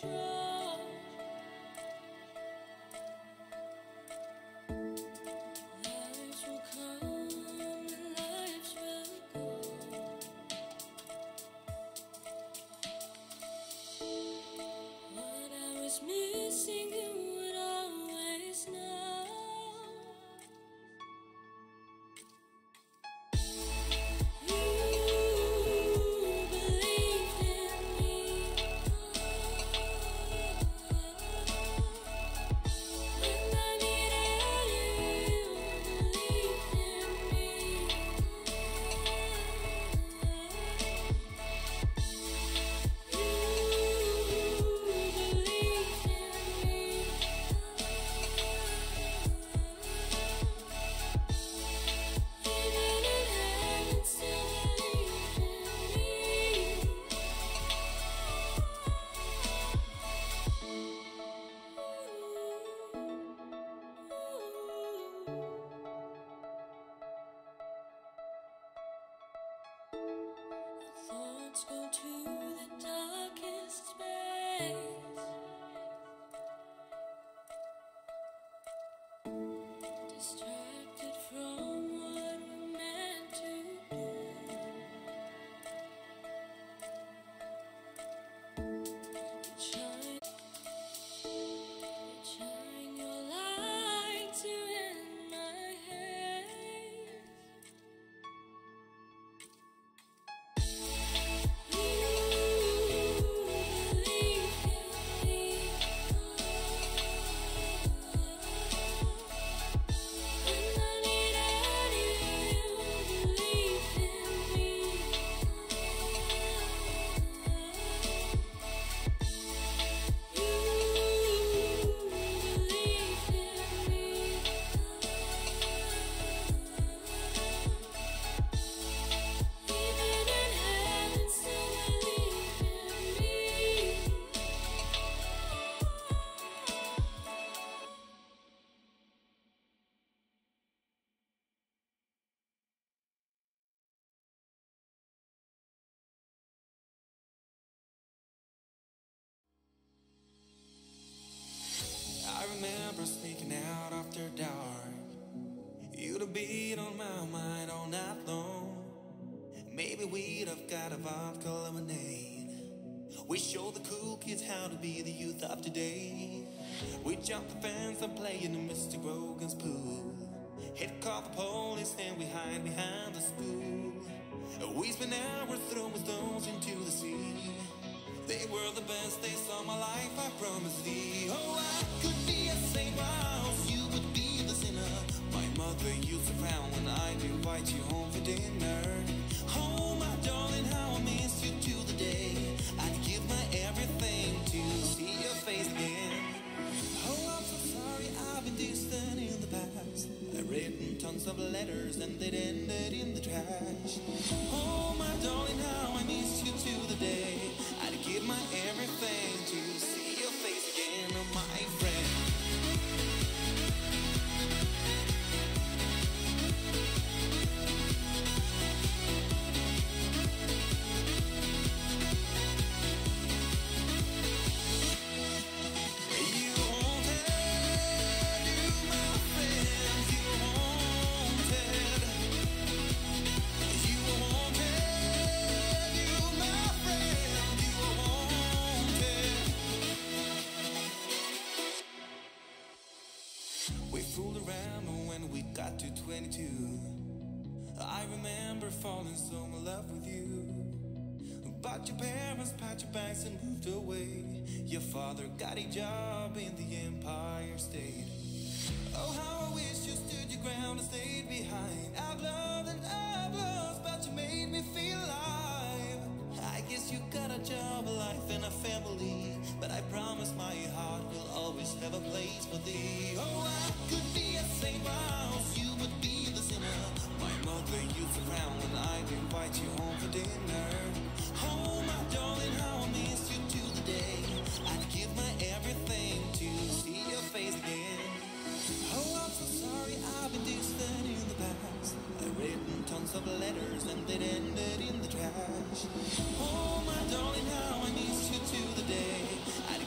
control. Lives will come and lives will go. What I was missing you would always know. Thoughts go to the darkest space, distracted from what we're meant to do. Shine your light to end my haze. I remember sneaking out after dark. You'd have been on my mind all night long. Maybe we'd have got a vodka lemonade. We showed the cool kids how to be the youth of today. We jumped the fence and played in Mr. Grogan's pool. He'd call the police and we hide behind the school. We spent hours throwing stones into the sea. They were the best days of my life, I promise thee. Oh, I could be a saint while you would be the sinner. My mother used to frown when I'd invite you home for dinner. Oh, my darling, how I miss you to the day. I'd give my everything to see your face again. Oh, I'm so sorry I've been distant in the past. I've written tons of letters and they'd ended in the trash. Oh, my darling, how I miss you to the day. I'd give my everything to see your face again, my friend. Fooled around when we got to 22. I remember falling so in love with you. But your parents packed your bags and moved away. Your father got a job in the Empire State. Oh, how I wish you stood your ground and stayed behind. I've loved and I've lost, but you made me feel alive. I guess you got a job, a life and a family, but I promise my heart will always have a place for thee. Oh, I could be a saint while you would be the sinner. My mother used to frown when I'd invite you home for dinner. Oh, my darling, how I miss you to the day. I'd give my everything to see your face again. Oh, I'm so sorry I've been distant in the past. I've written tons of letters and they'd ended in the trash. Oh, my darling, how I miss you to the day. I'd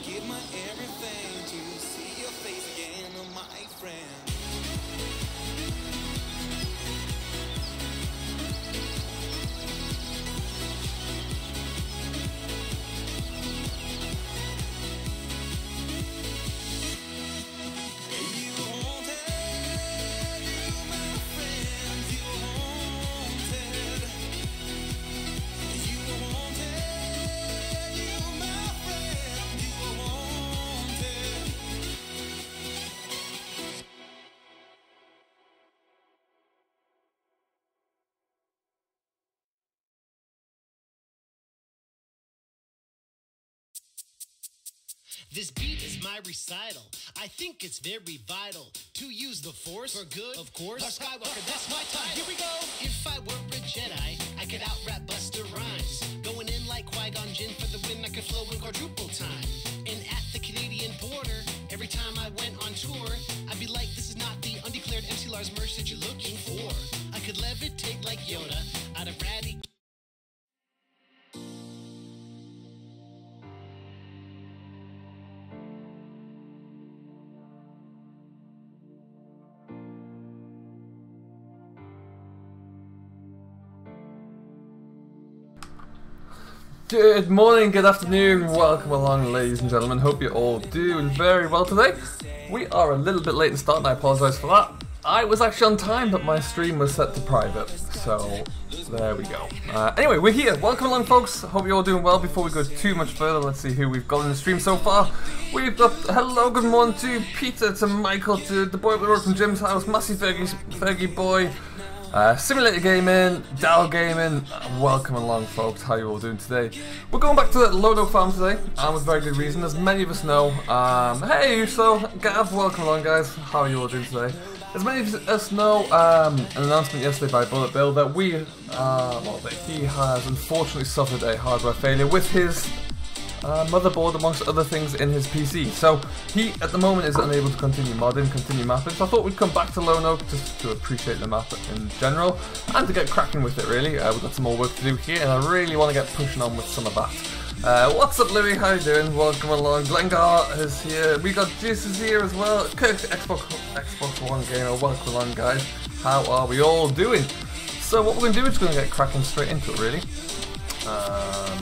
This beat is my recital. I think it's very vital to use the force for good, of course. Our Skywalker, that's my time. Here we go. If I were a Jedi, I could out-rap Buster Rhymes. Going in like Qui-Gon Jinn for the win, I could flow in quadruple time. And at the Canadian border, every time I went on tour, I'd be like, this is not the undeclared MC Lars merch that you're looking for. I could levitate like Yoda out of ratty. Good morning, good afternoon, welcome along ladies and gentlemen, hope you're all doing very well today. We are a little bit late in start and I apologise for that. I was actually on time but my stream was set to private, so there we go. Anyway, we're here, welcome along folks, hope you're all doing well. Before we go too much further, let's see who we've got in the stream so far. We've got hello, good morning to Peter, to Michael, to the boy up the road from Jim's house, Massey Fergie boy. Simulator Gaming, Dow Gaming, welcome along folks, how are you all doing today? We're going back to the Lodo farm today, and with very good reason, as many of us know. Hey Uso, Gav, welcome along guys, how are you all doing today? As many of us know, an announcement yesterday by Bullet Bill that he has unfortunately suffered a hardware failure with his motherboard amongst other things in his PC. So he at the moment is unable to continue modding, continue mapping, so I thought we'd come back to Lone Oak just to appreciate the map in general and to get cracking with it really. We've got some more work to do here and I really want to get pushing on with some of that. What's up Louis, how you doing? Welcome along. Glengar is here, we got Jesus here as well, Kirk, Xbox One Gamer, welcome along guys. How are we all doing? So what we're going to do is going to get cracking straight into it really.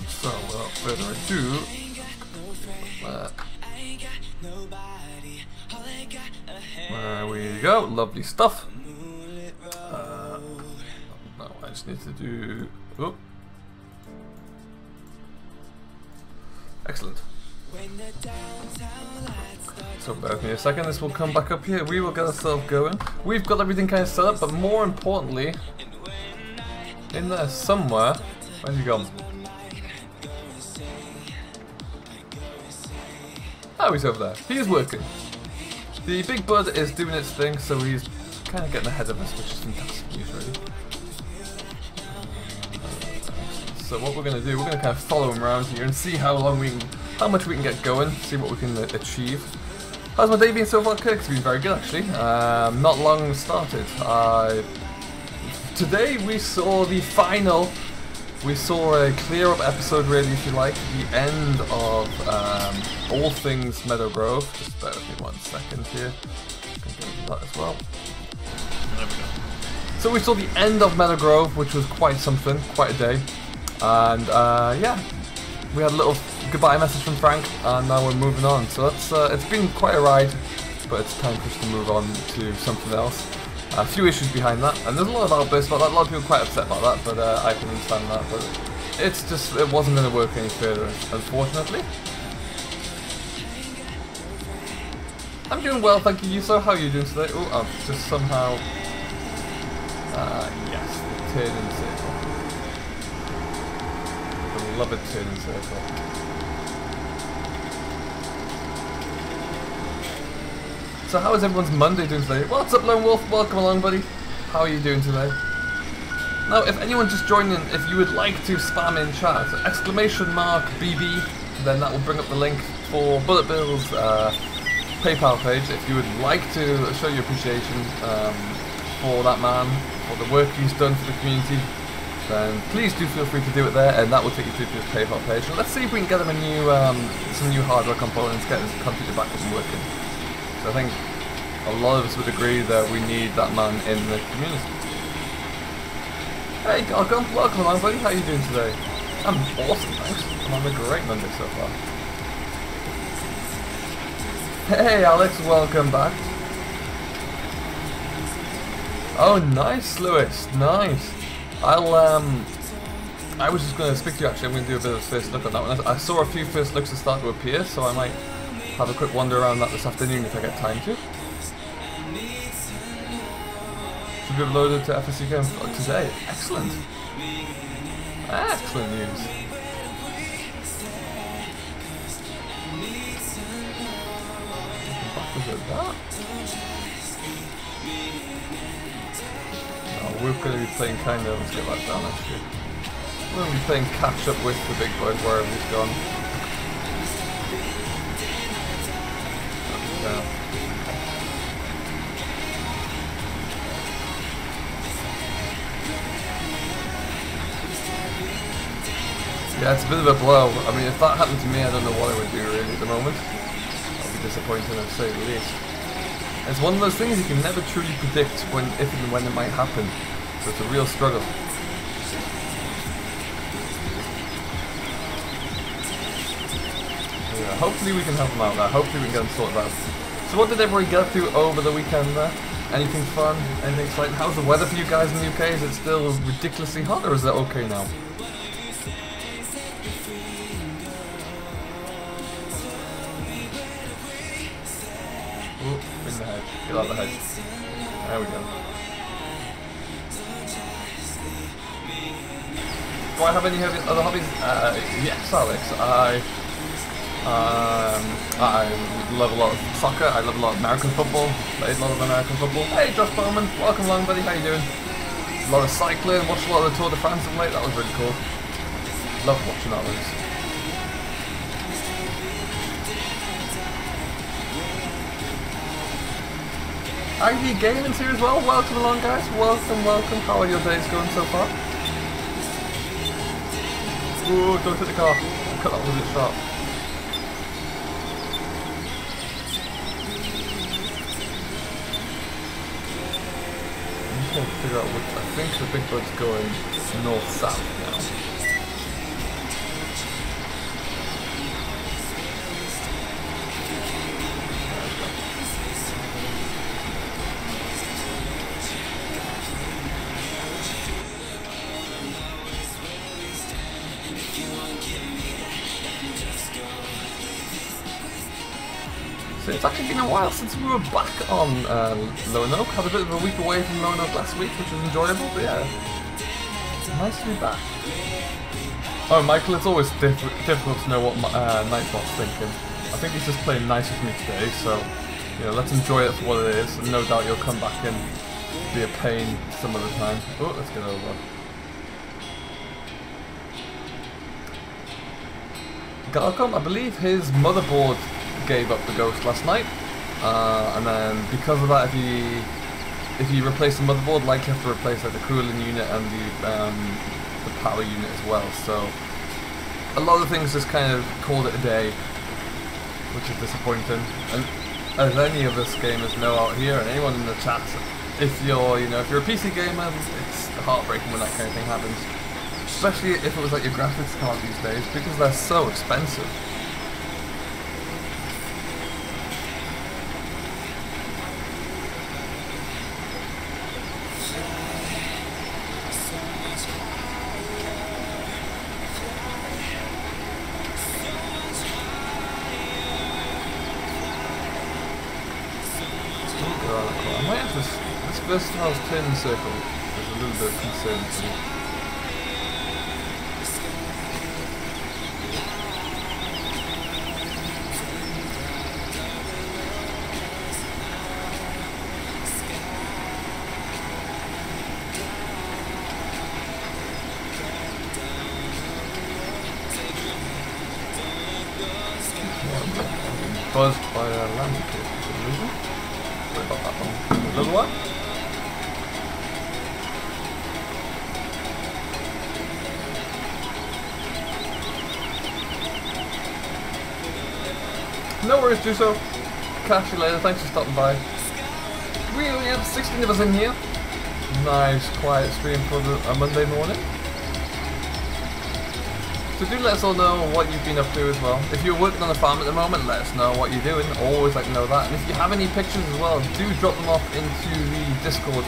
So without further ado, there we go, lovely stuff. No, I just need to do. Oh. Excellent. So bear with me a second, this will come back up here. We will get ourselves going. We've got everything kind of set up, but more importantly, in there somewhere. Where's he gone? Oh, he's over there. He is working. The big bud is doing its thing, so he's kind of getting ahead of us, which is fantastic news, really. So what we're going to do, we're going to kind of follow him around here and see how much we can get going, see what we can achieve. How's my day been so far, Kirk? It's been very good, actually. Not long started. Today we saw the final. We saw a clear up episode really, if you like, the end of all things Meligrove. Just bear with me 1 second here. Can do that as well. There we go. So we saw the end of Meligrove, which was quite something, quite a day. And yeah, we had a little goodbye message from Frank, and now we're moving on. So that's it's been quite a ride, but it's time for us to move on to something else. A few issues behind that, and there's a lot of outbursts about that, a lot of people are quite upset about that, but I can understand that, but it's just, it wasn't going to work any further, unfortunately. I'm doing well, thank you, Yuso. How are you doing today? Oh, I've just somehow, yes, the turning circle. The beloved turning circle. So how is everyone's Monday doing today? What's up Lone Wolf? Welcome along buddy. How are you doing today? Now if anyone just joined in, if you would like to spam in chat, !BB, then that will bring up the link for Bullet Bill's PayPal page. If you would like to show your appreciation for that man, for the work he's done for the community, then please do feel free to do it there and that will take you through to his PayPal page. And let's see if we can get him a new, some new hardware components, get his computer back up and working. I think a lot of us would agree that we need that man in the community. Hey Galcom, welcome along buddy, how are you doing today? I'm awesome, thanks. I'm having a great Monday so far. Hey Alex, welcome back. Oh nice Lewis, nice. I was just going to speak to you actually, I'm going to do a bit of a first look on that one. I saw a few first looks that start to appear, so I might have a quick wander around that this afternoon if I get time to. Should be uploaded to FS17 today. Excellent. Excellent news. Was it that? No, we're going to be playing kind of, let's get that down actually. We're going to be playing catch up with the big boy wherever he's gone. Yeah, it's a bit of a blow. I mean, if that happened to me, I don't know what I would do really at the moment. That would be disappointing, to say the least. It's one of those things you can never truly predict if and when it might happen. So it's a real struggle. Yeah, hopefully we can help them out there. Hopefully we can get them sorted out. So what did everybody get up to over the weekend there? Anything fun? Anything exciting? How's the weather for you guys in the UK? Is it still ridiculously hot or is it okay now? Ooh, in the hedge. Get out of the hedge. There we go. Do I have any other hobbies? Yes, Alex. I love a lot of soccer. I love a lot of American football. Played a lot of American football. Hey, Josh Bowman. Welcome along, buddy. How you doing? A lot of cycling. Watched a lot of the Tour de France of late. That was really cool. Love watching that race. ID Gaming's here as well. Welcome along, guys. Welcome, welcome. How are your days going so far? Ooh, don't hit the car. Cut that with a shot. I'm trying to figure out which. I think the big boat's going north-south now. So it's actually been a while since we were back on Roanoke. Had a bit of a week away from Roanoke last week, which was enjoyable, but yeah, nice to be back. Oh, Michael, it's always difficult to know what Nightbot's thinking. I think he's just playing nice with me today, so you know, let's enjoy it for what it is. And no doubt you'll come back and be a pain some other time. Oh, let's get over. Galcom, I believe his motherboard gave up the ghost last night, and then because of that, if you replace the motherboard, likely have to replace like the cooling unit and the power unit as well. So a lot of things just kind of called it a day, which is disappointing. And as any of us gamers know out here, and anyone in the chat, if you're a PC gamer, it's heartbreaking when that kind of thing happens. Especially if it was like your graphics card these days, because they're so expensive. I might have this Versatile's turning circle is a little bit concerning for me. Buzzed by a landing kit for some reason. Sorry about that one. Another one. No worries, do so. Catch you later. Thanks for stopping by. We only have 16 of us in here. Nice, quiet stream for a Monday morning. So do let us all know what you've been up to as well. If you're working on a farm at the moment, let us know what you're doing. Always like to know that. And if you have any pictures as well, do drop them off into the Discord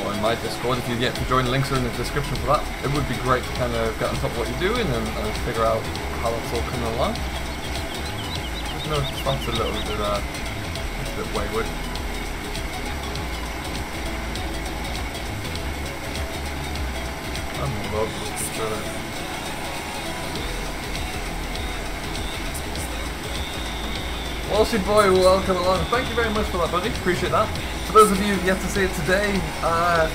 or in my Discord. If you get to join, links are in the description for that. It would be great to kind of get on top of what you're doing and figure out how it's all coming along. Just know that's a little bit wayward. I'm in love with each other. Walshy boy, welcome along. Thank you very much for that, buddy. Appreciate that. For those of you who've yet to see it today,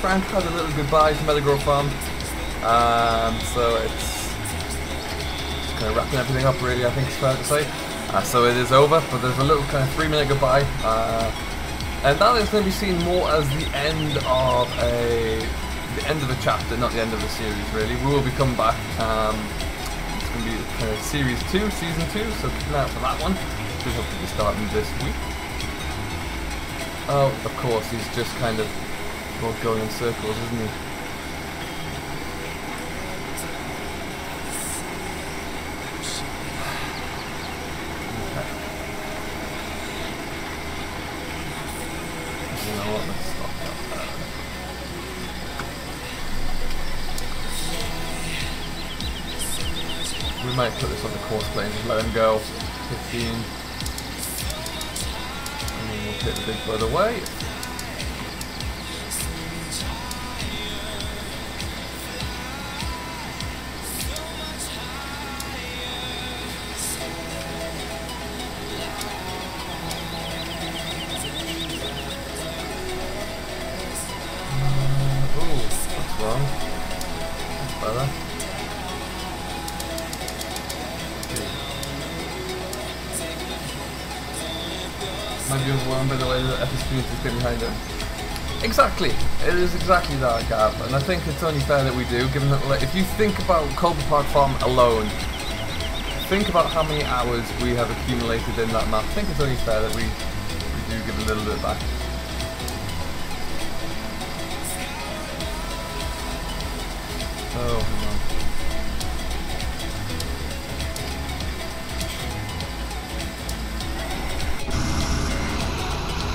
Frank had a little goodbye to Meligrove Farm. So it's kind of wrapping everything up, really, I think it's fair to say. So it is over, but there's a little kind of 3-minute goodbye. And that is going to be seen more as the end of a chapter, not the end of the series, really. We will be coming back. It's going to be kind of series 2, season 2, so keep an eye out for that one. Should hopefully be starting this week. Oh, of course, he's just kind of going in circles, isn't he? Okay. You know what, let's stop that. We might put this on the course plane, just let him go. 15. And then we'll take the big bird away. Oh, that's wrong. That's better. Might be overwhelmed by the way the FS17 is getting behind him. Exactly! It is exactly that, Gav, and I think it's only fair that we do, given that, like, if you think about Culver Park Farm alone, think about how many hours we have accumulated in that map. I think it's only fair that we do give a little bit back. Oh, hang on.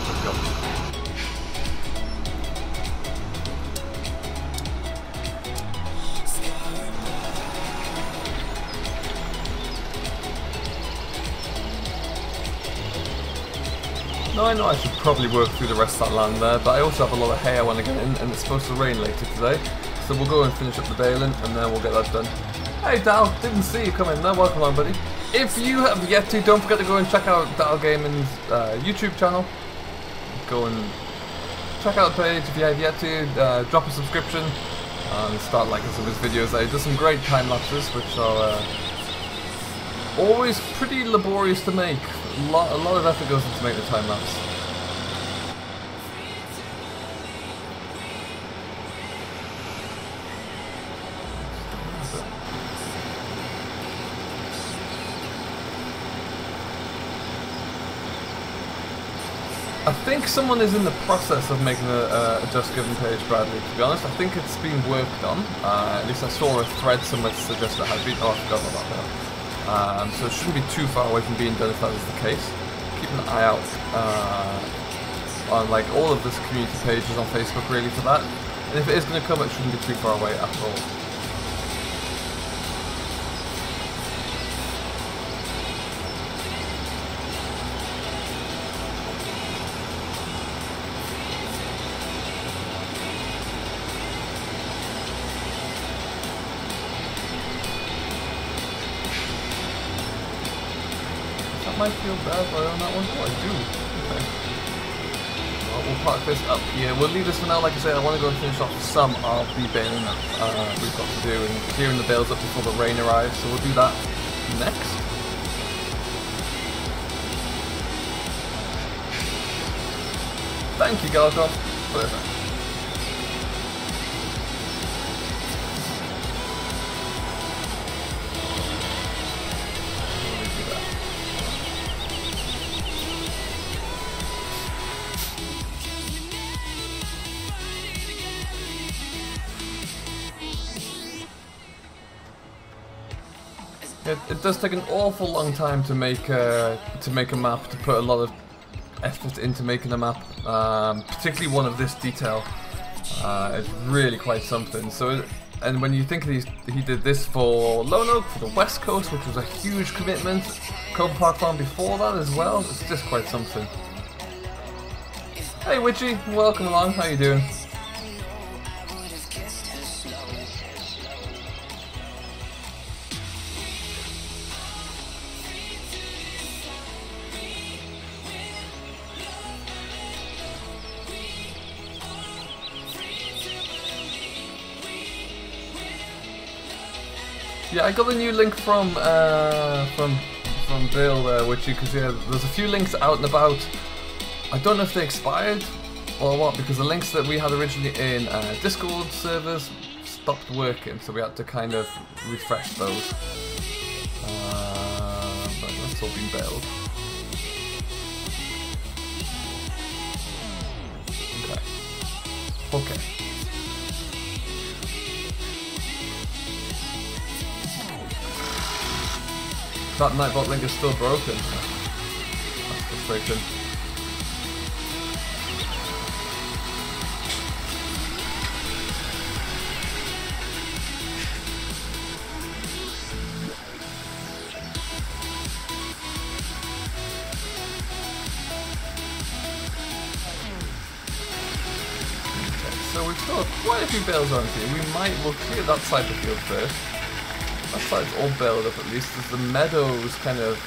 Let's go. Now I know I should probably work through the rest of that land there, but I also have a lot of hay I want to get in, and it's supposed to rain later today. So we'll go and finish up the baling, and then we'll get that done. Hey Dal, didn't see you come in there, welcome on buddy. If you have yet to, don't forget to go and check out Dal Gaming's YouTube channel. Go and check out the page if you have yet to, drop a subscription, and start liking some of his videos there. He does some great time lapses, which are always pretty laborious to make. A lot of effort goes into make the time lapse. I think someone is in the process of making a Just Given page, Bradley, to be honest. I think it's been worked on. At least I saw a thread somewhere to suggest it had been. Oh, I forgot about that. So it shouldn't be too far away from being done if that is the case. Keep an eye out on like all of this community pages on Facebook really for that. And if it is going to come, it shouldn't be too far away at all. Might feel bad for on that one. Oh, I do. Okay. Well, we'll park this up here. We'll leave this for now. Like I said, I want to go and finish off some of the baling that we've got to do and clearing the bales up before the rain arrives. So we'll do that next. Thank you, Gargoth. Perfect. It does take an awful long time to make a map, to put a lot of effort into making a map, particularly one of this detail. It's really quite something. So, and when you think he did this for Lone Oak, for the West Coast, which was a huge commitment, Culver Park Farm before that as well, it's just quite something. Hey Witchy, welcome along, how you doing? Yeah, I got the new link from Bill there, which you can see. There's a few links out and about. I don't know if they expired or what, because the links that we had originally in Discord servers stopped working, so we had to kind of refresh those. But that's all been bailed. Okay. That Nightbot link is still broken. That's frustrating. So we've still got quite a few bales on here. We'll clear that side of the field first. That side's all bailed up at least. There's the meadows kind of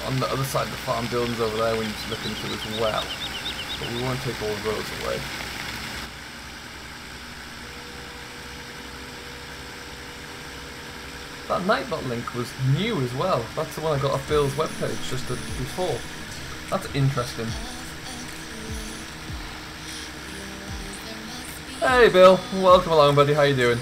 on the other side of the farm buildings over there we need to look into as well. But we won't take all of those away. That Nightbot link was new as well. That's the one I got off Bill's webpage just before. That's interesting. Hey Bill, welcome along buddy, how you doing?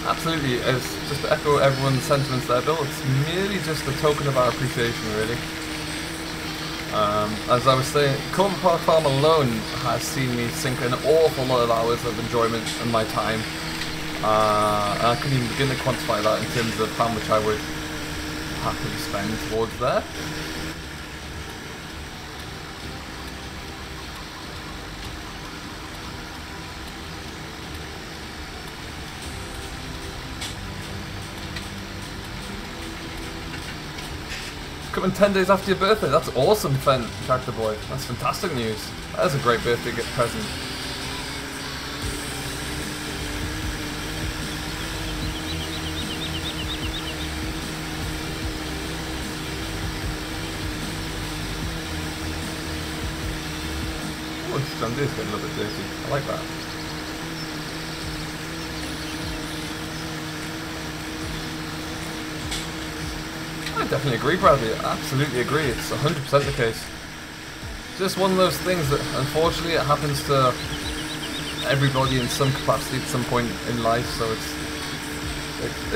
Absolutely, it's just to echo everyone's sentiments there, Bill. It's merely just a token of our appreciation, really. As I was saying, Corn Park Farm alone has seen me sink an awful lot of hours of enjoyment in my time. And I couldn't even begin to quantify that in terms of how much I would happily spend towards there. Coming 10 days after your birthday. That's awesome, Fen Tractor Boy. That's fantastic news. That is a great birthday gift present. Oh, this John Deere's getting a little bit dirty. I like that. I definitely agree, Bradley. I absolutely agree. It's 100% the case. Just one of those things that, unfortunately, it happens to everybody in some capacity at some point in life. So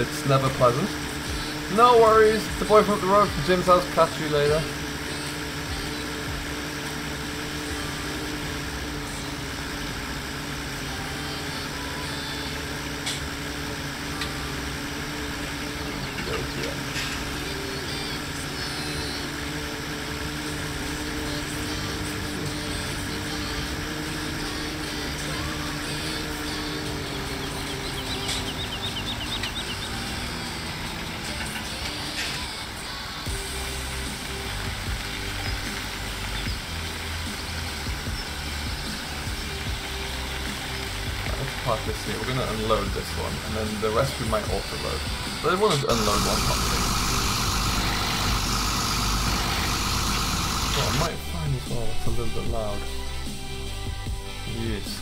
it's never pleasant. No worries. The boy from up the road from Jim's house. Catch you later. Park this here. We're going to unload this one, and then the rest we might auto load. But I want to unload one properly. Oh, I might find as well it's a little bit loud. Yes.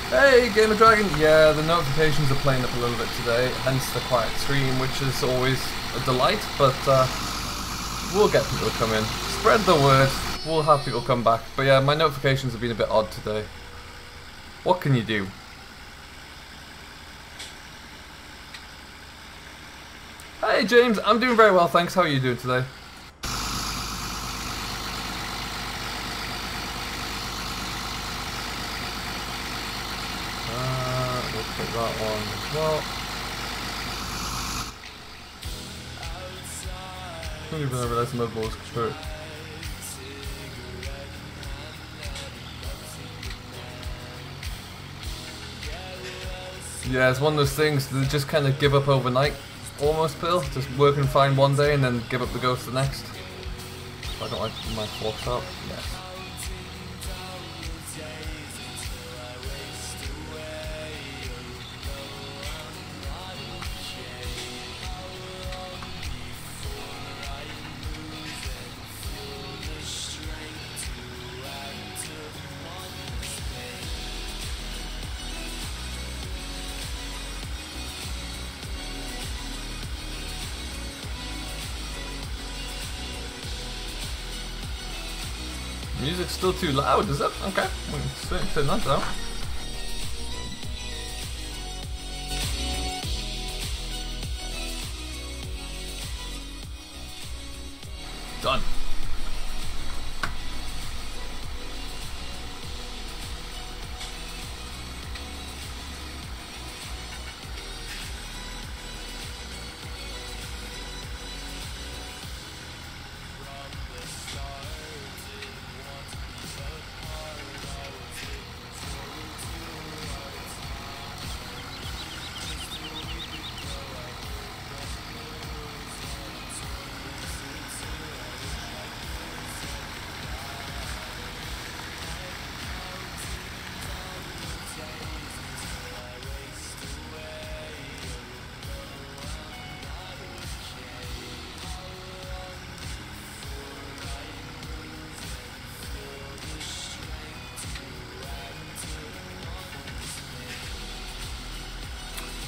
Hey, Gamer Dragon! Yeah, the notifications are playing up a little bit today, hence the quiet stream, which is always a delight, but we'll get people to come in. Spread the word. We'll have people come back. But yeah, my notifications have been a bit odd today. What can you do? Hey James, I'm doing very well, thanks. How are you doing today? We'll take that one as well. I don't even realize the mud balls through. Yeah, it's one of those things that just kind of give up overnight. almost, Bill. Just work and find one day and then give up the ghost the next. I got my forks out. Yes. Music's still too loud, is it? Okay, we can certainly turn that down. Done.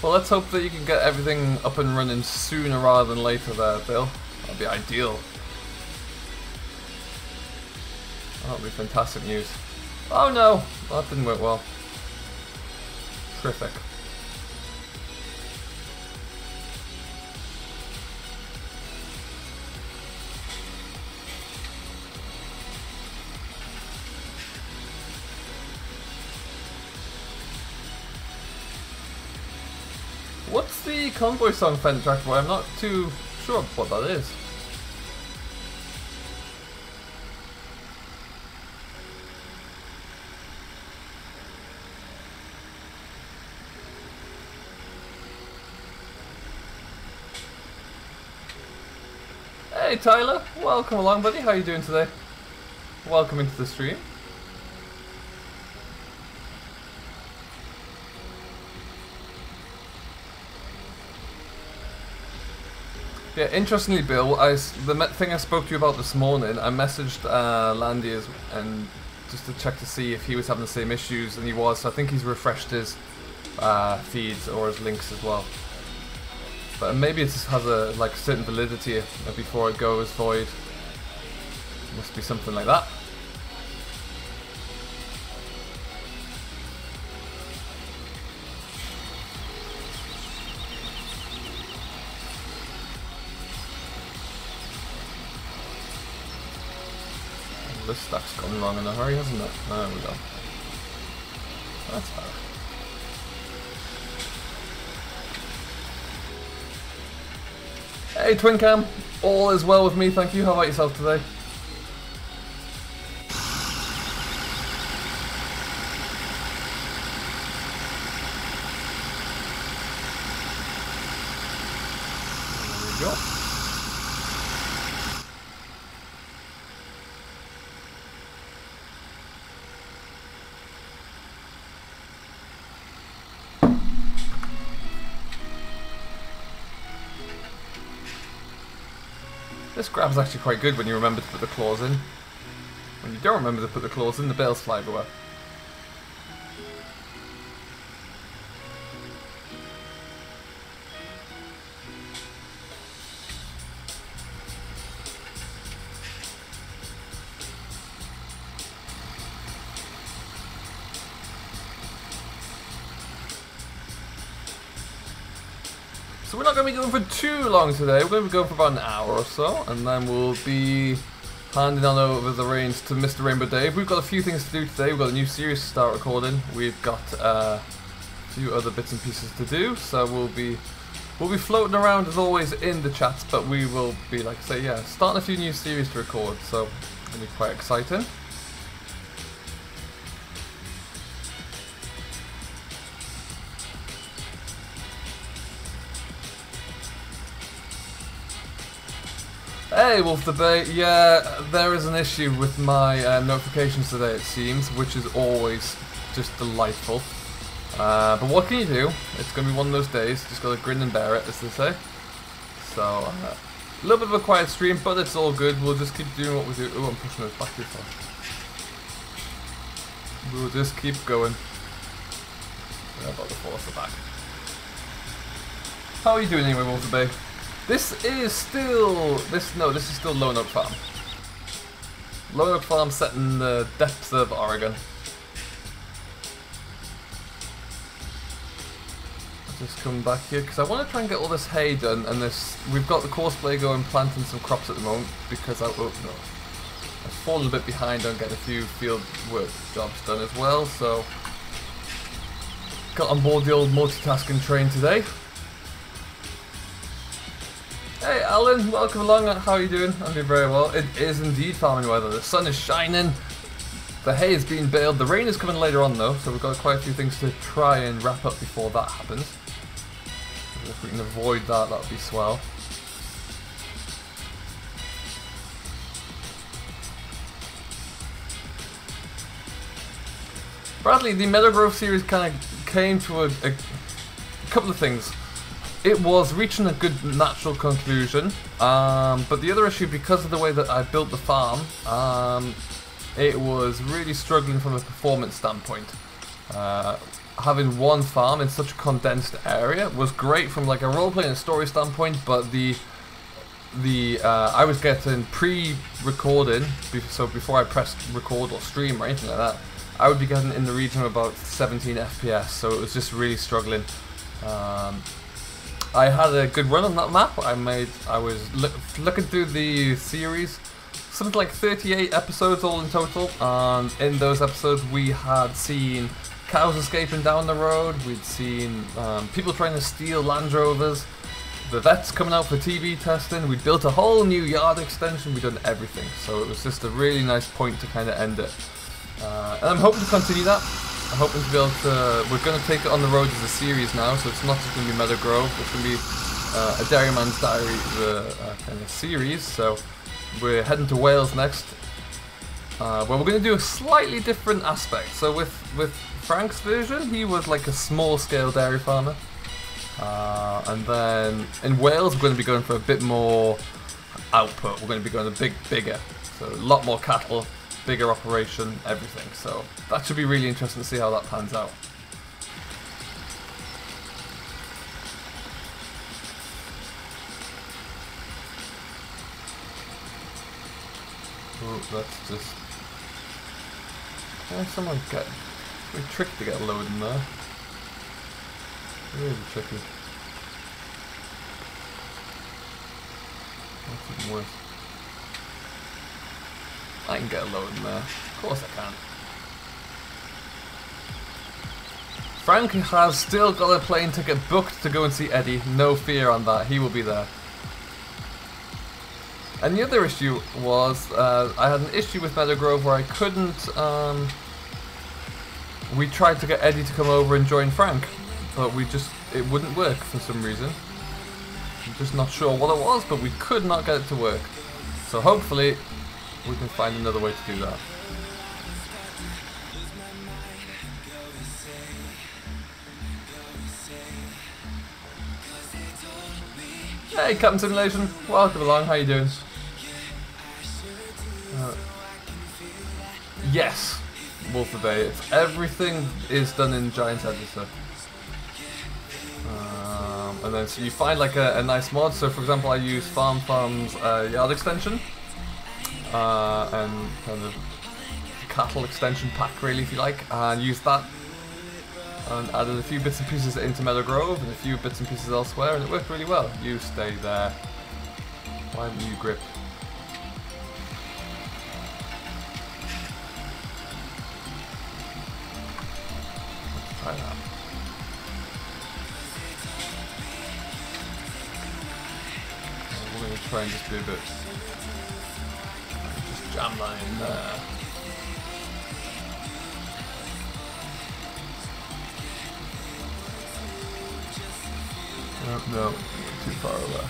Well, let's hope that you can get everything up and running sooner rather than later there, Bill. That'd be ideal. That'd be fantastic news. Oh no! That didn't work well. Terrific. What's the convoy song Fent track for? I'm not too sure what that is. Hey Tyler, welcome along buddy, how are you doing today? Welcome into the stream. Yeah, interestingly, Bill, the thing I spoke to you about this morning, I messaged Landy and just to check to see if he was having the same issues, and he was. So I think he's refreshed his feeds or his links as well. But maybe it just has a certain validity before it goes void. Must be something like that. This stack's gone wrong in a hurry, hasn't it? There we go. That's better. Hey Twin Cam, all is well with me, thank you. How about yourself today? There we go. This grab's actually quite good when you remember to put the claws in. When you don't remember to put the claws in, the bales fly everywhere. So we're not going to be going for too long today, we're going to be going for about an hour or so, and then we'll be handing on over the reins to Mr. Rainbow Dave. We've got a few things to do today, we've got a new series to start recording, we've got a few other bits and pieces to do, so we'll be floating around as always in the chats, but we will be, like I say, yeah, starting a few new series to record, so it'll be quite exciting. Hey, Wolf the Bay. Yeah, there is an issue with my notifications today, it seems, which is always just delightful. But what can you do? It's going to be one of those days. Just got to grin and bear it, as they say. So, a little bit of a quiet stream, but it's all good. We'll just keep doing what we do. Oh, I'm pushing those back too far. We'll just keep going. Yeah, about to force it back. How are you doing anyway, Wolf the Bay? This is still Lone Oak Farm. Lone Oak Farm set in the depths of Oregon. I'll just come back here because I want to try and get all this hay done, and we've got the courseplay going, planting some crops at the moment because I've fallen a bit behind on getting a few field work jobs done as well. So got on board the old multitasking train today. Hey Alan, welcome along. How are you doing? I'm doing very well. It is indeed farming weather. The sun is shining. The hay is being baled. The rain is coming later on though, so we've got quite a few things to try and wrap up before that happens. If we can avoid that, that would be swell. Bradley, the Meligrove series kind of came to a couple of things. It was reaching a good natural conclusion, but the other issue, because of the way that I built the farm, it was really struggling from a performance standpoint. Having one farm in such a condensed area was great from like a role-playing and story standpoint, but I was getting pre-recording, so before I pressed record or stream or anything like that, I would be getting in the region of about 17 FPS, so it was just really struggling. I had a good run on that map. I was looking through the series, something like 38 episodes all in total, and in those episodes we had seen cows escaping down the road, we'd seen people trying to steal Land Rovers, the vets coming out for TB testing, we'd built a whole new yard extension, we'd done everything, so it was just a really nice point to kind of end it. And I'm hoping to continue that. I'm hoping to be able to. We're going to take it on the road as a series now, so it's not just going to be Meligrove. It's going to be a Dairyman's Diary kind of series. So we're heading to Wales next, where we're going to do a slightly different aspect. So with Frank's version, he was like a small-scale dairy farmer, and then in Wales we're going to be going for a bit more output. We're going to be going bigger, so a lot more cattle. Bigger operation, everything. So that should be really interesting to see how that pans out. Oh, that's just. Can someone get? Really tricky to get a load in there. Really tricky. That's even worse. I can get a load in there. Of course I can. Frank has still got a plane ticket booked to go and see Eddie. No fear on that. He will be there. And the other issue was I had an issue with Meligrove where I couldn't. We tried to get Eddie to come over and join Frank, but it wouldn't work for some reason. I'm just not sure what it was, but we could not get it to work. So hopefully we can find another way to do that. Hey Captain Simulation, welcome along, how you doing? Yes, Wolf of Bay, everything is done in Giant Editor. And then so you find like a nice mod, so for example I use Farm's yard extension. And kind of cattle extension pack really, if you like, and use that and added a few bits and pieces into Meligrove and a few bits and pieces elsewhere, and it worked really well. You stay there. Why haven't you grip? Let's try that. We're going to try and just do a bit. Jam that in there. No, too far away.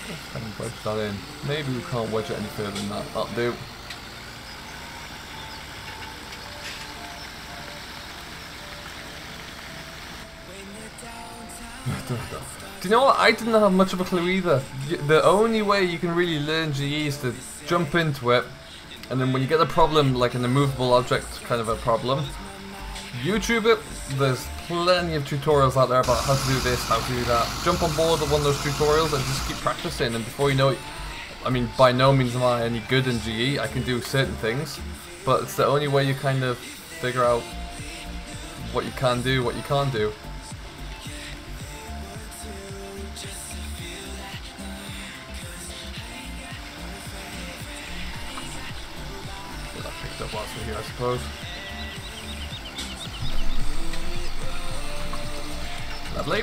Let's kind of wedge that in. Maybe we can't wedge it any further than that. That'll do. Do you know what? I didn't have much of a clue either. The only way you can really learn GE is to jump into it, and then when you get a problem, like an immovable object kind of a problem, YouTube it. There's plenty of tutorials out there about how to do this, how to do that. Jump on board with one of those tutorials and just keep practicing, and before you know it, I mean, by no means am I any good in GE. I can do certain things, but it's the only way you kind of figure out what you can do, what you can't do. Get that picked up whilst we're here, I suppose. Lovely.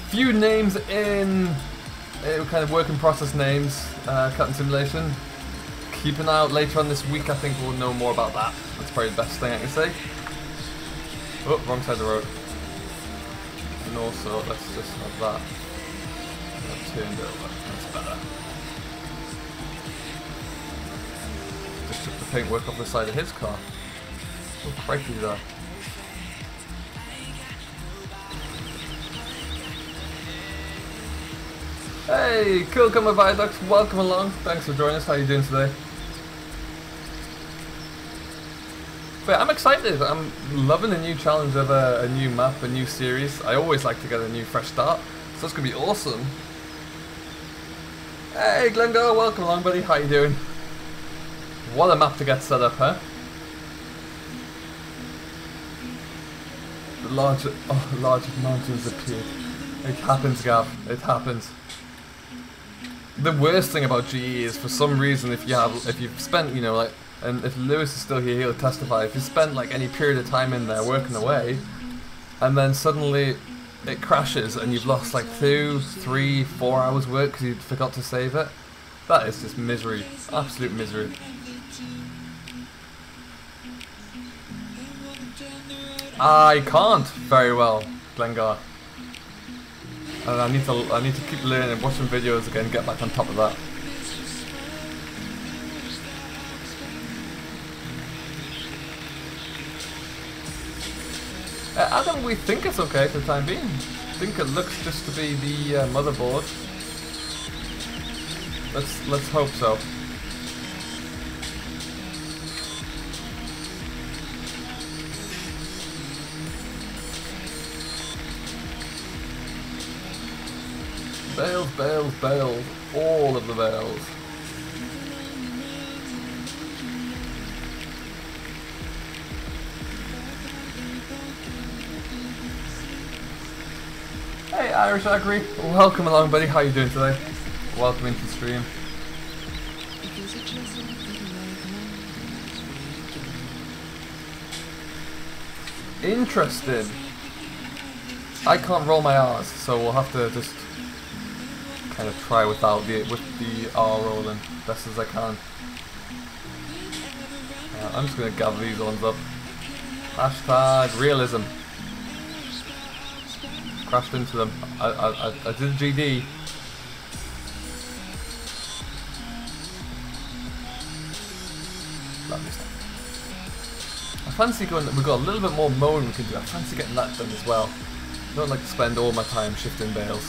Few names in kind of work in process names, Captain Simulation. Keep an eye out later on this week, I think we'll know more about that. That's probably the best thing I can say. Oh, wrong side of the road. And also, let's just have that turned over. That's better. Just took the paintwork off the side of his car. Oh, crikey there. Hey, cool, come with Viaducts, welcome along. Thanks for joining us. How are you doing today? But I'm excited. I'm loving the new challenge of a new map, a new series. I always like to get a new fresh start, so it's gonna be awesome. Hey, Glendale, welcome along, buddy. How you doing? What a map to get set up, huh? The large mountains appeared. It happens, Gav. It happens. The worst thing about GE is, for some reason, if you've spent, you know, like, and if Lewis is still here, he'll testify. If you spent like any period of time in there working away, and then suddenly it crashes and you've lost like 2, 3, 4 hours work because you forgot to save it, that is just misery, absolute misery. I can't very well, Glengar. And I need to keep learning, watch some videos again, get back on top of that. Adam, we think it's okay for the time being. I think it looks just to be the motherboard. Let's hope so. Bales, bales, bales. All of the bales. Hey Irish Agri, welcome along buddy, how you doing today? Welcome into the stream. Interesting. I can't roll my R's, so we'll have to just kind of try with the R rolling best as I can. I'm just gonna gather these ones up. Hashtag realism. Crashed into them. I did a GD. Lovely stuff. I fancy going. We've got a little bit more mowing we can do. I fancy getting that done as well. I don't like to spend all my time shifting bales.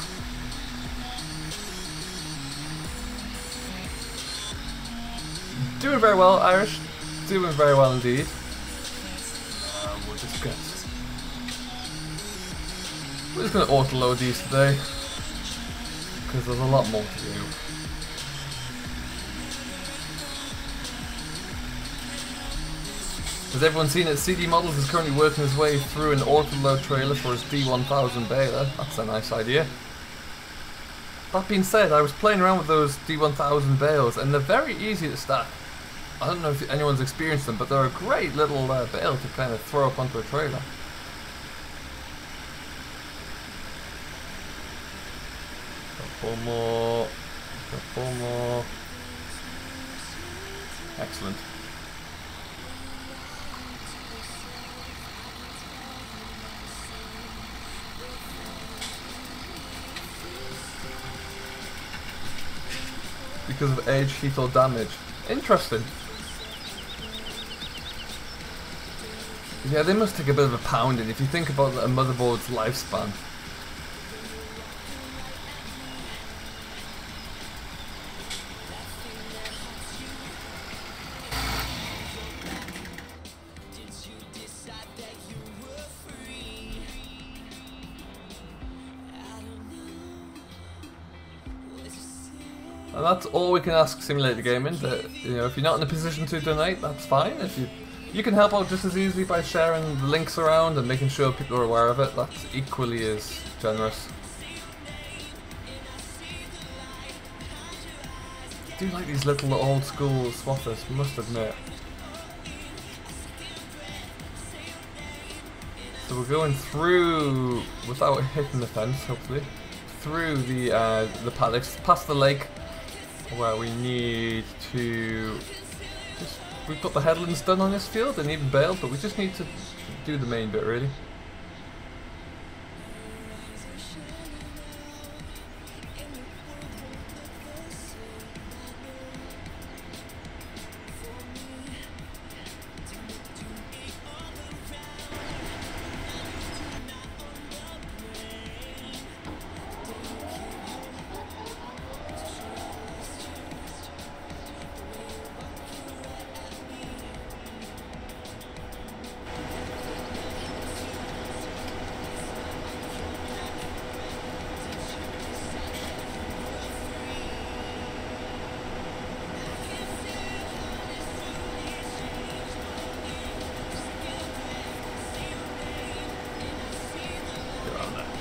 Doing very well, Irish. Doing very well indeed. We'll just get. We're just going to auto-load these today, because there's a lot more to do. Has everyone seen it? CD Models is currently working his way through an auto-load trailer for his D1000 baler. That's a nice idea. That being said, I was playing around with those D1000 bales, and they're very easy to stack. I don't know if anyone's experienced them, but they're a great little bale to kind of throw up onto a trailer. Couple more. Couple more. Excellent. because of age, heat or damage. Interesting. Yeah, they must take a bit of a pounding if you think about a motherboard's lifespan. And that's all we can ask Simulator Gaming. That, you know, if you're not in a position to donate, that's fine. If you can help out just as easily by sharing the links around and making sure people are aware of it. That's equally as generous. I do like these little old school swathers, must admit. So we're going through without hitting the fence, hopefully, through the paddocks, past the lake, where we need to just, we've got the headlands done on this field and even baled, but we just need to do the main bit really.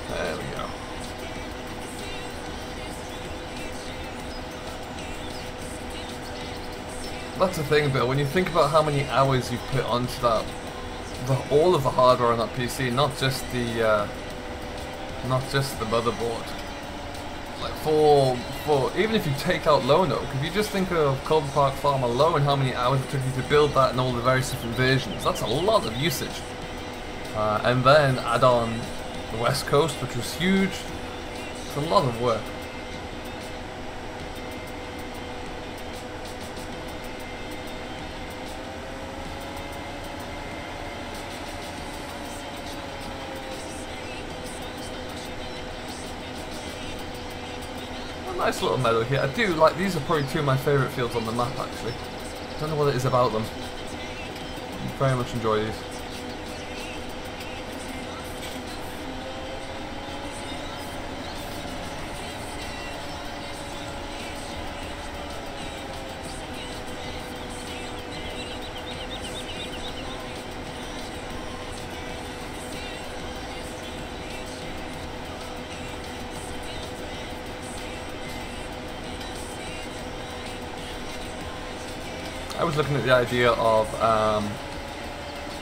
There we go. That's the thing, Bill. When you think about how many hours you've put onto that, all of the hardware on that PC, not just the motherboard. Like for even if you take out Lone Oak, if you just think of Culver Park Farm alone, how many hours it took you to build that and all the various different versions, that's a lot of usage. And then add on the West Coast, which was huge. It's a lot of work. A nice little meadow here. I do like, these are probably two of my favourite fields on the map actually. I don't know what it is about them. I very much enjoy these. I was looking at the idea of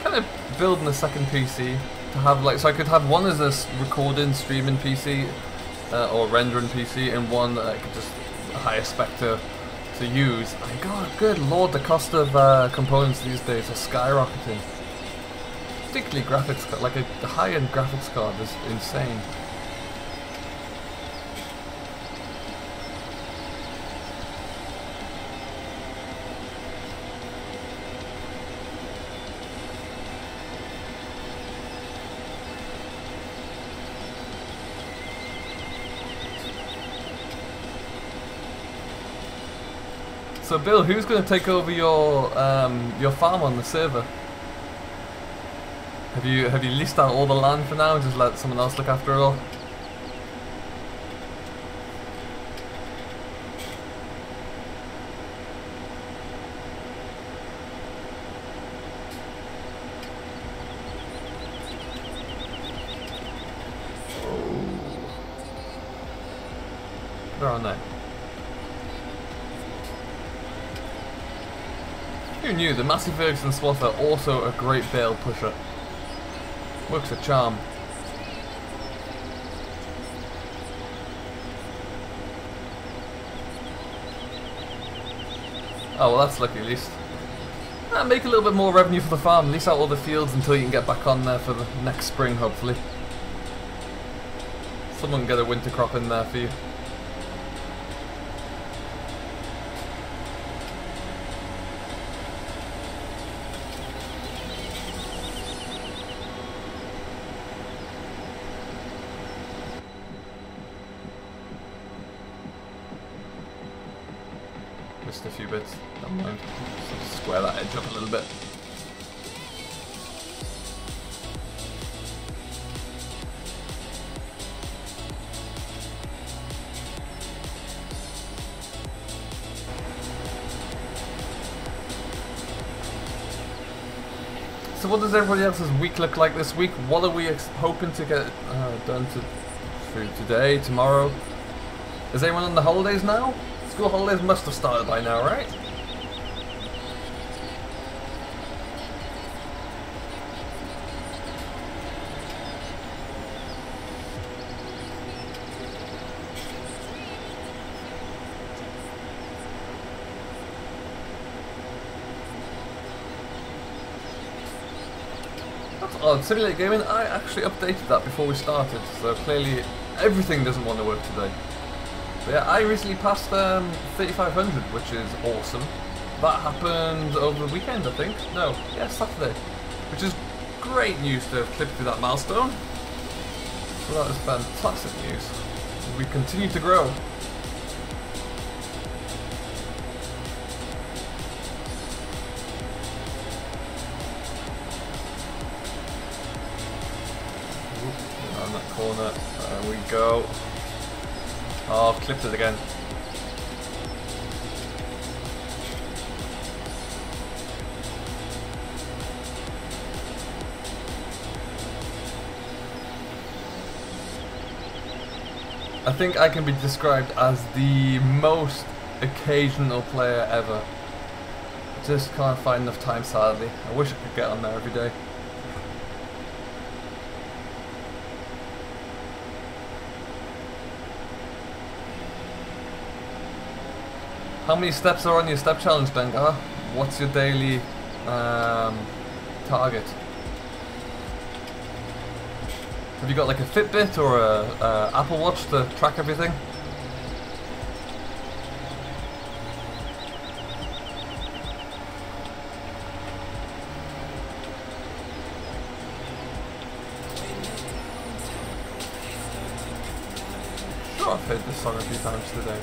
kind of building a second PC to have, like, so I could have one as a recording, streaming PC or rendering PC, and one that I could just hire spec to use. And God, good lord, the cost of components these days are skyrocketing. Particularly graphics card, like the high-end graphics card is insane. So Bill, who's going to take over your farm on the server? Have you leased out all the land for now and just let someone else look after it all? They're on there. Who knew? The Massey Ferguson Swather, also a great bale pusher. Works a charm. Oh, well, that's lucky at least. Make a little bit more revenue for the farm. Lease out all the fields until you can get back on there for the next spring, hopefully. Someone can get a winter crop in there for you. missed a few bits. Never mind. Just square that edge up a little bit. So what does everybody else's week look like this week? What are we hoping to get done through today, tomorrow? Is anyone on the holidays now? School holidays must have started by now, right? That's odd. Simulate Gaming, I actually updated that before we started, so clearly everything doesn't want to work today. But yeah, I recently passed 3,500, which is awesome. That happened over the weekend, I think. No, yeah, Saturday. Which is great news to have clipped through that milestone. So that is fantastic news. We continue to grow. Around that corner. There we go. Oh, I've clipped it again. I think I can be described as the most occasional player ever. Just can't find enough time, sadly. I wish I could get on there every day. How many steps are on your step challenge, Bengar? What's your daily target? Have you got like a Fitbit or a Apple Watch to track everything? Sure, I've heard this song a few times today.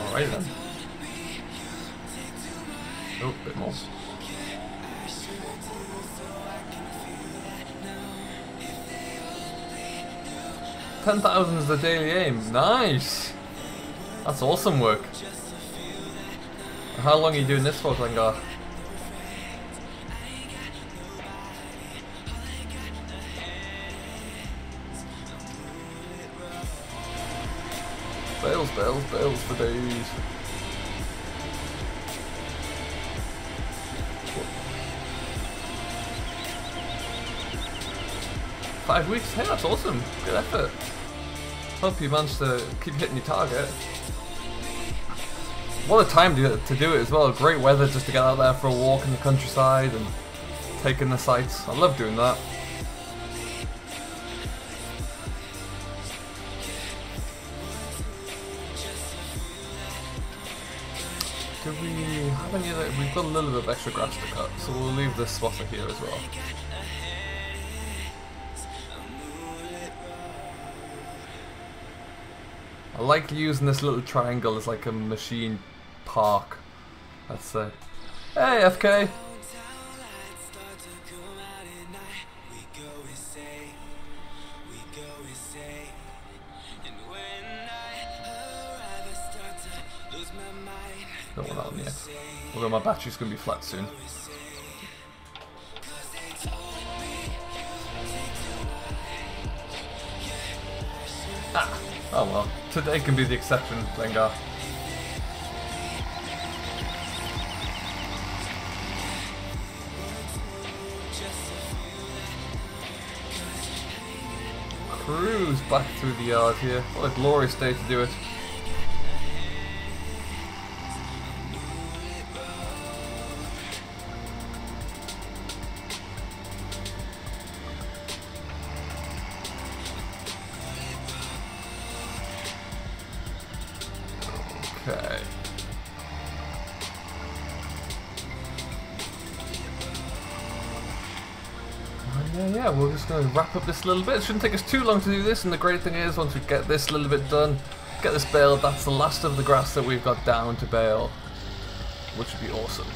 Alright then. Oh, a bit more. $10,000 is the daily aim. Nice! That's awesome work. How long are you doing this for, Glengar? Bales, bales, bales for days. What? 5 weeks? Hey, that's awesome. Good effort. Hope you managed to keep hitting your target. What a time to do it as well. Great weather just to get out there for a walk in the countryside and take in the sights. I love doing that. Do we have any other? We've got a little bit of extra grass to cut, so we'll leave this spotter here as well. I like using this little triangle as like a machine park, let's say. Hey FK! Don't want that on yet. Although my battery's going to be flat soon. Ah! Oh well. Today can be the exception, Vengar. Cruise back through the yard here. What a glorious day to do it. Okay. yeah, we're just going to wrap up this little bit. It shouldn't take us too long to do this, and the great thing is, once we get this little bit done, get this baled, that's the last of the grass that we've got down to bale, which would be awesome.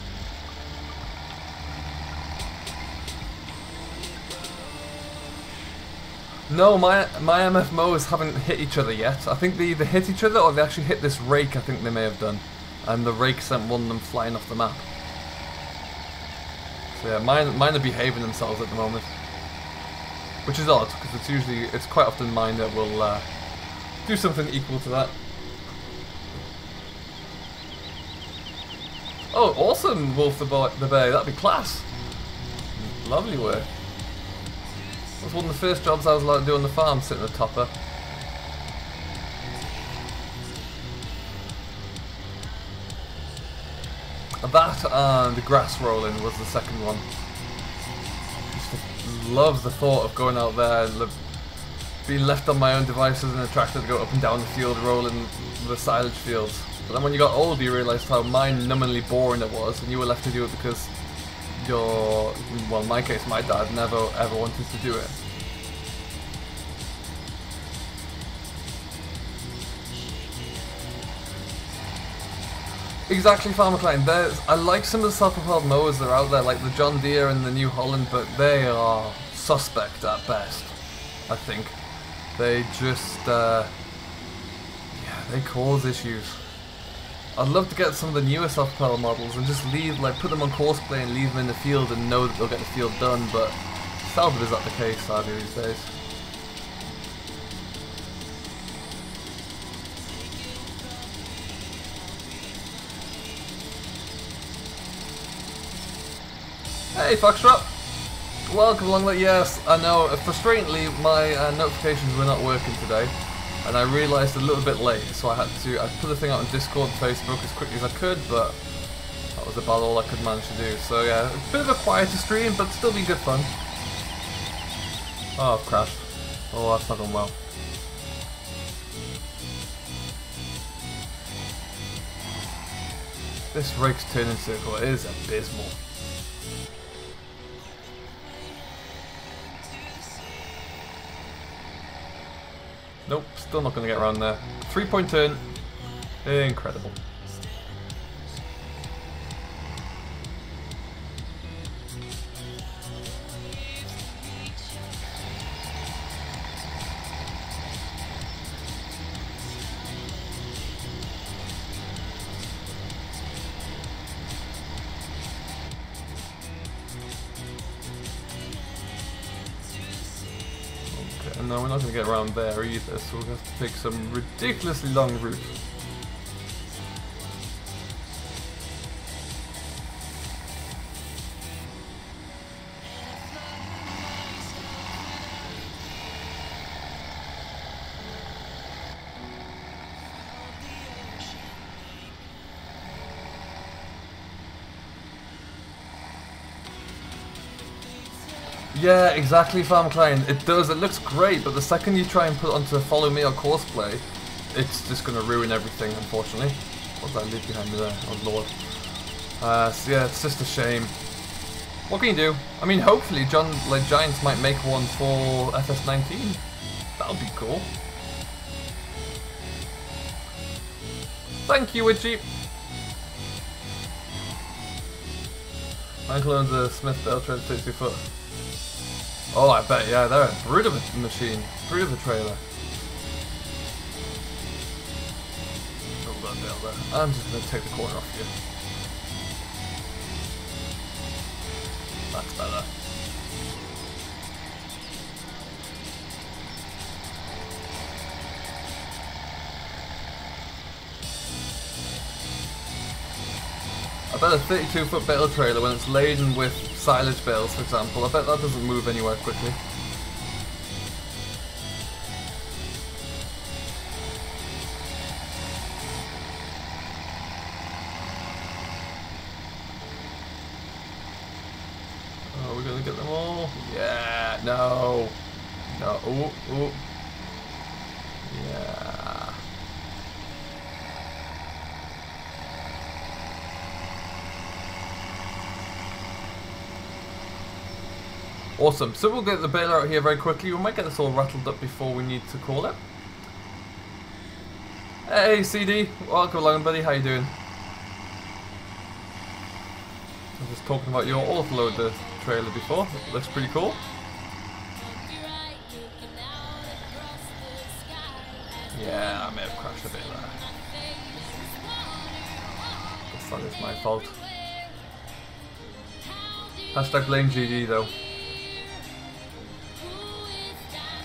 No, my MF mows haven't hit each other yet. I think they either hit each other or they actually hit this rake, I think they may have done. And the rake sent one of them flying off the map. So yeah, mine are behaving themselves at the moment. Which is odd, because it's quite often mine that will do something equal to that. Oh, awesome, Wolf the Bay, that'd be class. Lovely work. That was one of the first jobs I was allowed to do on the farm, sitting a topper. That and the grass rolling was the second one. Just love the thought of going out there and being left on my own devices in a tractor to go up and down the field rolling the silage fields. But then when you got older you realised how mind-numbingly boring it was, and you were left to do it because well, in my case, my dad never ever wanted to do it. Exactly, Farmer Klein. I like some of the self-propelled mowers that are out there, like the John Deere and the New Holland, but they are suspect at best, I think. They just, yeah, they cause issues. I'd love to get some of the newer self-propelled models and just put them on courseplay and leave them in the field and know that they'll get the field done, but seldom is that the case, sadly, these days. Hey Foxtrot! Welcome along. Yes, I know, frustratingly my notifications were not working today, and I realised a little bit late, so I put the thing out on Discord and Facebook as quickly as I could, but that was about all I could manage to do. So yeah, a bit of a quieter stream, but still be good fun. Oh, I've crashed. Oh, that's not gone well. This rake's turning circle is abysmal. Nope, still not going to get around there. 3-point turn. Incredible. No, we're not going to get around there either, so we'll have to take some ridiculously long route. Yeah, exactly, Farmer Klein. It does. It looks great, but the second you try and put it onto Follow Me or Courseplay, it's just going to ruin everything, unfortunately. What did I leave behind me there? Oh, Lord. So yeah, it's just a shame. What can you do? I mean, hopefully Giants might make one for FS17. That would be cool. Thank you, Witchy. Michael owns a Smith Bell Trade 32 foot. Oh, I bet, yeah, they're a brute of a machine, brute of a trailer. Hold that bale there. I'm just going to take the corner off you. That's better. I bet a 32-foot bale trailer, when it's laden with silage bales, for example, I bet that doesn't move anywhere quickly. Oh, we're gonna get them all? Yeah, no. No, ooh, ooh. Yeah. Awesome. So we'll get the baler out here very quickly. We might get this all rattled up before we need to call it. Hey CD, welcome along buddy, how you doing? I'm just talking about your offload the trailer before. It looks pretty cool. Yeah, I may have crashed a bit there. Guess that is my fault. Hashtag blame GD though.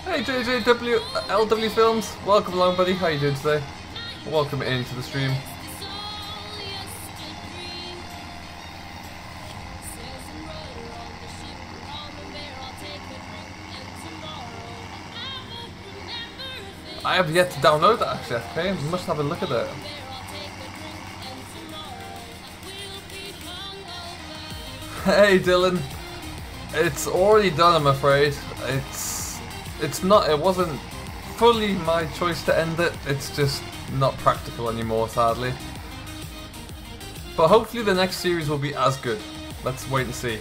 Hey JJW LW Films, welcome along buddy, how you doing today? Welcome into the stream. I have yet to download that actually, okay? I must have a look at it. Hey Dylan, it's already done I'm afraid. It wasn't fully my choice to end it, it's just not practical anymore sadly. But hopefully the next series will be as good. Let's wait and see.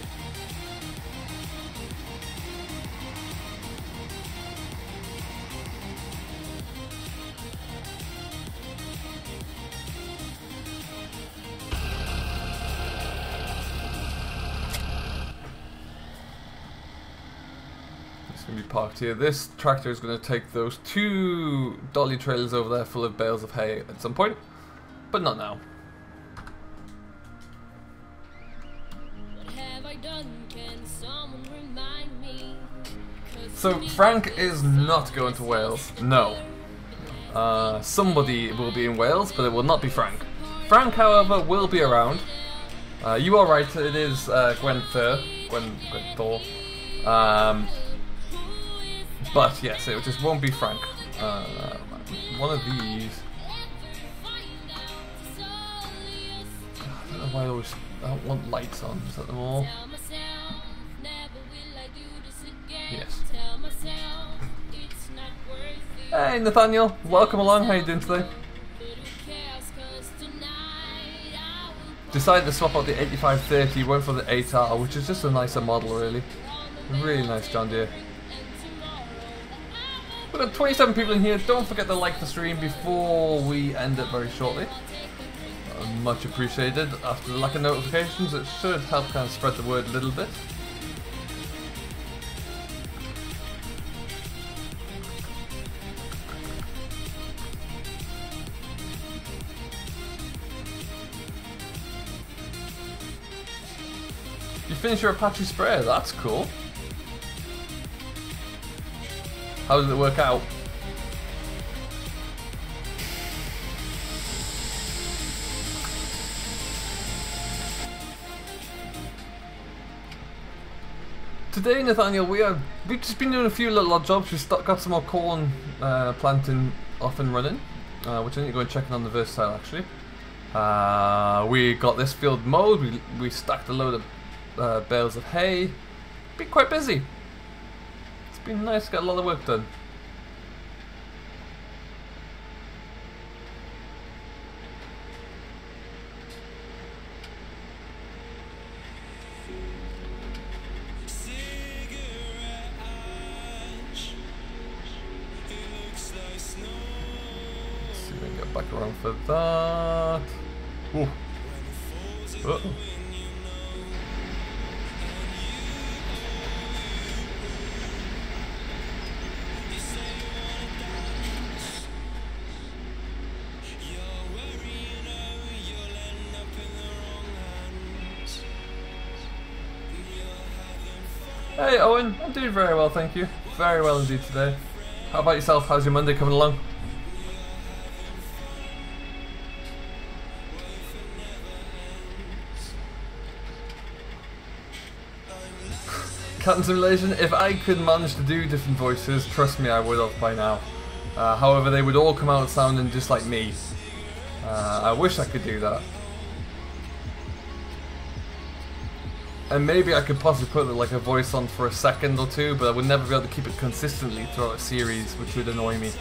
Parked here. This tractor is going to take those 2 dolly trailers over there full of bales of hay at some point, but not now. What have I done? Can someone remind me? So Frank is not going to Wales. No. Somebody will be in Wales, but it will not be Frank. Frank, however, will be around. You are right. It is Gwen Thor. But yes, it just won't be Frank. One of these. I don't know why I don't want lights on. Is that them all? Yes. Hey Nathaniel, welcome along. How you doing today? Decided to swap out the 8530, went for the 8R, which is just a nicer model really. Really nice John Deere. We've got 27 people in here. Don't forget to like the stream before we end it very shortly. Much appreciated. After the lack of notifications, it should help kind of spread the word a little bit. You finished your Apache sprayer, that's cool. How did it work out? Today, Nathaniel, we've just been doing a few little odd jobs. We've got some more corn planting off and running, which I need to go and check in on the Versatile actually. We got this field mowed. We stacked a load of bales of hay. Been quite busy. It's been nice to get a lot of work done. Back around for that. Ooh. Uh-oh. Hey Owen, I'm doing very well, thank you. Very well indeed today. How about yourself? How's your Monday coming along? Captain Simulation, if I could manage to do different voices, trust me I would have by now. However, they would all come out sounding just like me. I wish I could do that. And maybe I could possibly put like a voice on for a second or two, but I would never be able to keep it consistently throughout a series, which would annoy me.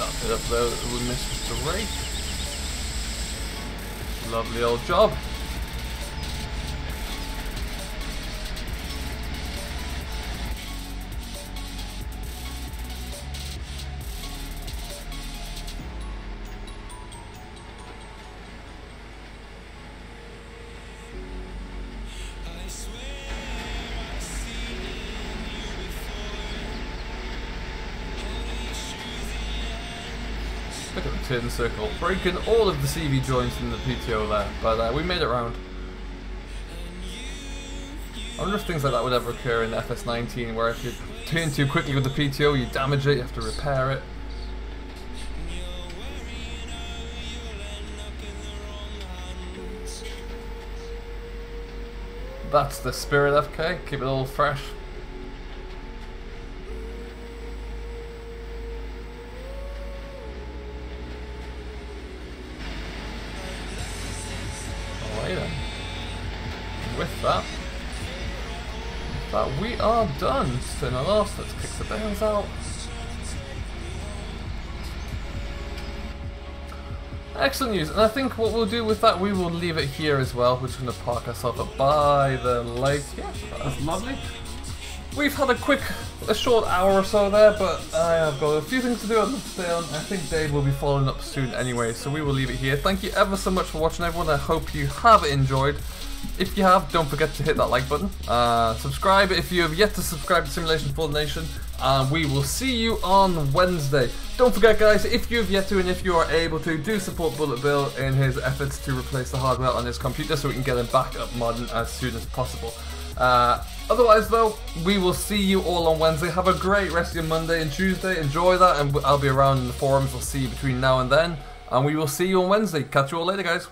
that bit up there that we missed with the rake. Lovely old job. Look at the turn circle, breaking all of the CV joints in the PTO there, but we made it round. I wonder if things like that would ever occur in FS19, where if you turn too quickly with the PTO, you damage it, you have to repair it. That's the spirit, FK, keep it all fresh. With that, we are done. Spin it off, let's kick the bales out. Excellent news, and I think what we'll do with that, we will leave it here as well. We're just going to park ourselves up by the lake. Yeah, that's lovely. We've had a short hour or so there, but I have got a few things to do on the film. I think Dave will be following up soon anyway, so we will leave it here. Thank you ever so much for watching, everyone. I hope you have enjoyed. If you have, don't forget to hit that like button. Subscribe if you have yet to subscribe to Simulation for the Nation. And we will see you on Wednesday. Don't forget, guys, if you have yet to and if you are able to, do support Bullet Bill in his efforts to replace the hardware on his computer so we can get him back up modern as soon as possible. Otherwise, though, we will see you all on Wednesday. Have a great rest of your Monday and Tuesday. Enjoy that, and I'll be around in the forums. We'll see you between now and then. And we will see you on Wednesday. Catch you all later, guys.